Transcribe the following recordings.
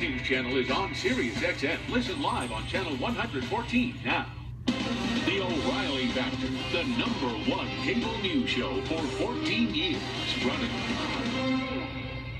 News Channel is on Sirius XM. Listen live on channel 114 now. The O'Reilly Factor, the #1 cable news show for 14 years running.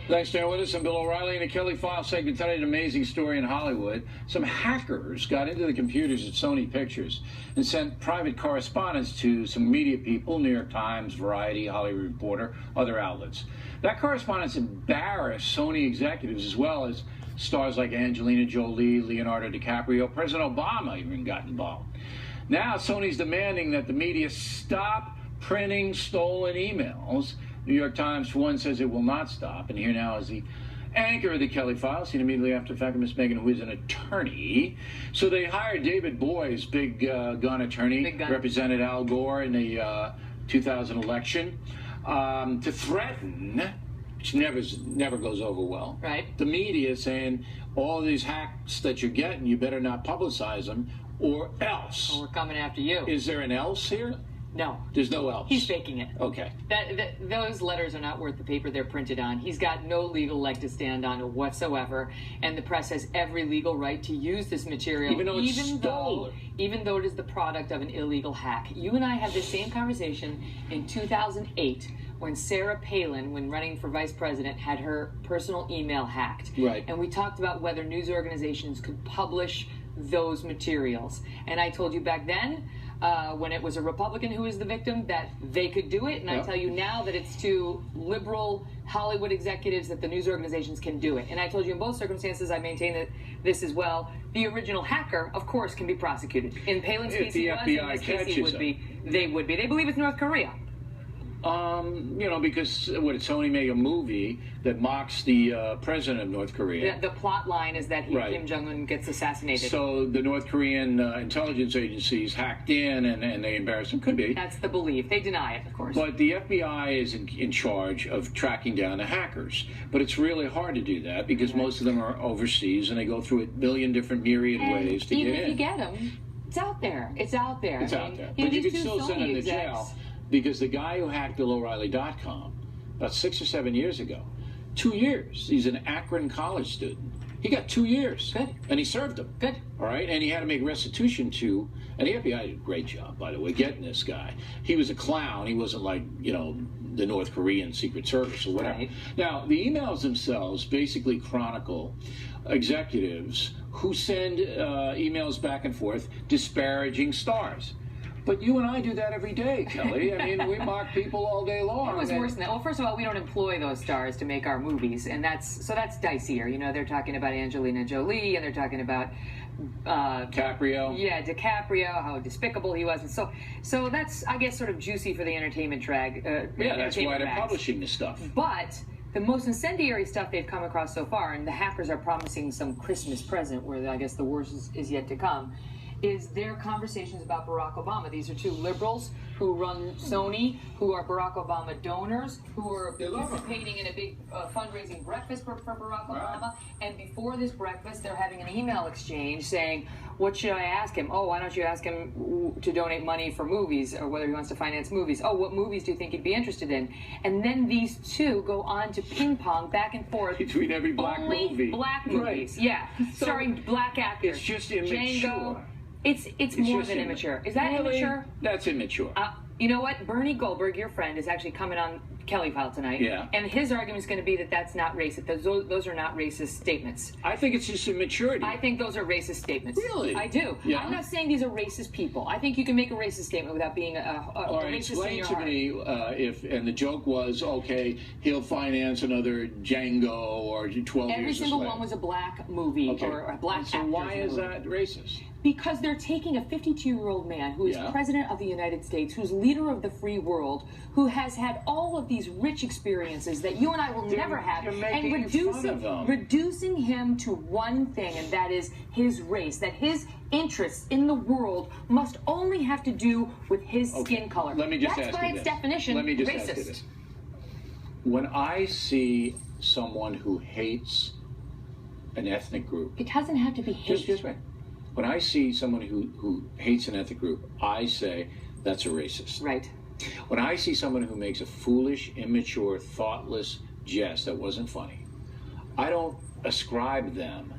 Thanks for staying with us. I'm Bill O'Reilly. In the Kelly File segment tonight, an amazing story in Hollywood. Some hackers got into the computers at Sony Pictures and sent private correspondence to some media people, New York Times, Variety, Hollywood Reporter, other outlets. That correspondence embarrassed Sony executives as well as stars like Angelina Jolie, Leonardo DiCaprio. President Obama even got involved. Now Sony's demanding that the media stop printing stolen emails. New York Times, for one, says it will not stop. And here now is the anchor of the Kelly File, seen immediately after fact, Miss Megan, who is an attorney. So they hired David Boies, big gun attorney, represented Al Gore in the 2000 election, to threaten, which never goes over well. Right. The media saying all these hacks that you're getting, you better not publicize them, or else. Well, we're coming after you. Is there an else here? No. There's no else. He's faking it. Okay. Those letters are not worth the paper they're printed on. He's got no legal leg to stand on whatsoever, and the press has every legal right to use this material, even though it's stolen. Even though it is the product of an illegal hack. You and I had this same conversation in 2008 when Sarah Palin, when running for vice president, had her personal email hacked. Right. And we talked about whether news organizations could publish those materials. And I told you back then, when it was a Republican who was the victim, that they could do it. And I tell you now that it's to liberal Hollywood executives that the news organizations can do it. And I told you in both circumstances, I maintain that this as well. The original hacker, of course, can be prosecuted. In Palin's case, he was. In this case, he would be. They would be. They believe it's North Korea. You know, because Sony made a movie that mocks the president of North Korea. The plot line is that Kim Jong-un gets assassinated. So the North Korean intelligence agencies hacked in and they embarrassed him. Could be. That's the belief. They deny it, of course. But the FBI is in charge of tracking down the hackers. But it's really hard to do that because most of them are overseas and they go through a million different myriad ways to get in. Even if you get them, it's out there. It's out there. It's out there. But you could still send them to jail. Because the guy who hacked BillO'Reilly.com about 6 or 7 years ago, 2 years. He's an Akron college student. He got 2 years. Good. And he served them. Good. All right? And he had to make restitution to, and the FBI did a great job, by the way, getting this guy. He was a clown. He wasn't like, the North Korean Secret Service or whatever. Right. Now, the emails themselves basically chronicle executives who send emails back and forth disparaging stars. But you and I do that every day, Kelly. I mean, we mock people all day long. It was worse than that. Well, first of all, we don't employ those stars to make our movies, and that's dicier. They're talking about Angelina Jolie, and they're talking about DiCaprio. Yeah, DiCaprio, how despicable he was, and so that's, I guess, sort of juicy for the entertainment drag. That's why they're publishing this stuff. But the most incendiary stuff they've come across so far, and the hackers are promising some Christmas present, where I guess the worst is yet to come, is their conversations about Barack Obama. These are two liberals who run Sony, who are Barack Obama donors, who are participating in a big fundraising breakfast for Barack Obama. And before this breakfast, they're having an email exchange saying, what should I ask him? Oh, why don't you ask him to donate money for movies, or whether he wants to finance movies? Oh, what movies do you think he'd be interested in? And then these two go on to ping pong back and forth between every black movie. Black movies, yeah, so starring black actors. It's just immature. Django. It's more than immature. Is that immature? That's immature. You know what? Bernie Goldberg, your friend, is actually coming on Kelly File tonight. Yeah. And his argument is going to be that that's not racist. Those are not racist statements. I think it's just immaturity. I think those are racist statements. Really? I do. Yeah. I'm not saying these are racist people. I think you can make a racist statement without being All right, racist explain in your to heart. me and the joke was, okay, he'll finance another Django or 12 Every Years a single Slave. one was a black movie or a black So actor's why is movie. that racist? Because they're taking a 52-year-old man who is president of the United States, who's leader of the free world, who has had all of these rich experiences that you and I will never have, and reducing him to one thing, and that is his race, that his interests in the world must only have to do with his skin color. Let me just That's ask by you its this. definition Let me just racist. ask you this. When I see someone who hates an ethnic group, it doesn't have to be hate. Just wait. When I see someone who hates an ethnic group, I say that's a racist. Right. When I see someone who makes a foolish, immature, thoughtless jest that wasn't funny, I don't ascribe them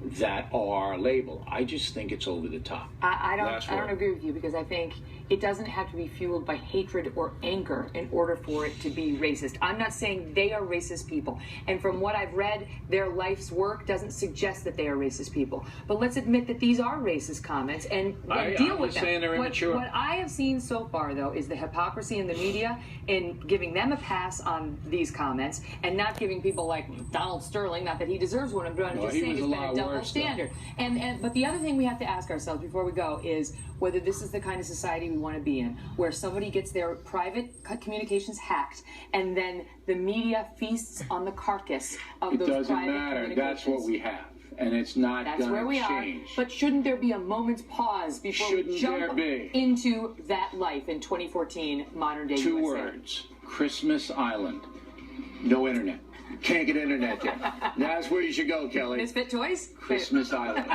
that are labeled. I just think it's over the top. I don't agree with you, because I think it doesn't have to be fueled by hatred or anger in order for it to be racist. I'm not saying they are racist people, and from what I've read, their life's work doesn't suggest that they are racist people. But let's admit that these are racist comments and deal with them. Saying they're immature. What I have seen so far, though, is the hypocrisy in the media in giving them a pass on these comments and not giving people like Donald Sterling, not that he deserves one, but I'm just saying it's been a double standard. But the other thing we have to ask ourselves before we go is whether this is the kind of society we want to be in, where somebody gets their private communications hacked and then the media feasts on the carcass of those private communications. It doesn't matter. That's what we have. And it's not going to change. That's where we are. But shouldn't there be a moment's pause before we jump into that life in 2014 modern day USA? 2 words. Christmas Island. No internet. Can't get internet yet. That's where you should go, Kelly. Misfit Toys? Christmas Island.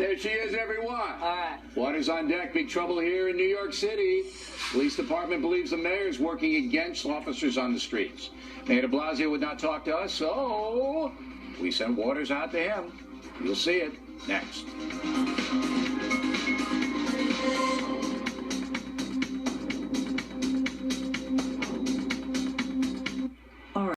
There she is, everyone. All right. Water's on deck. Big trouble here in New York City. Police department believes the mayor is working against officers on the streets. Mayor de Blasio would not talk to us, so we sent Waters out to him. You'll see it next.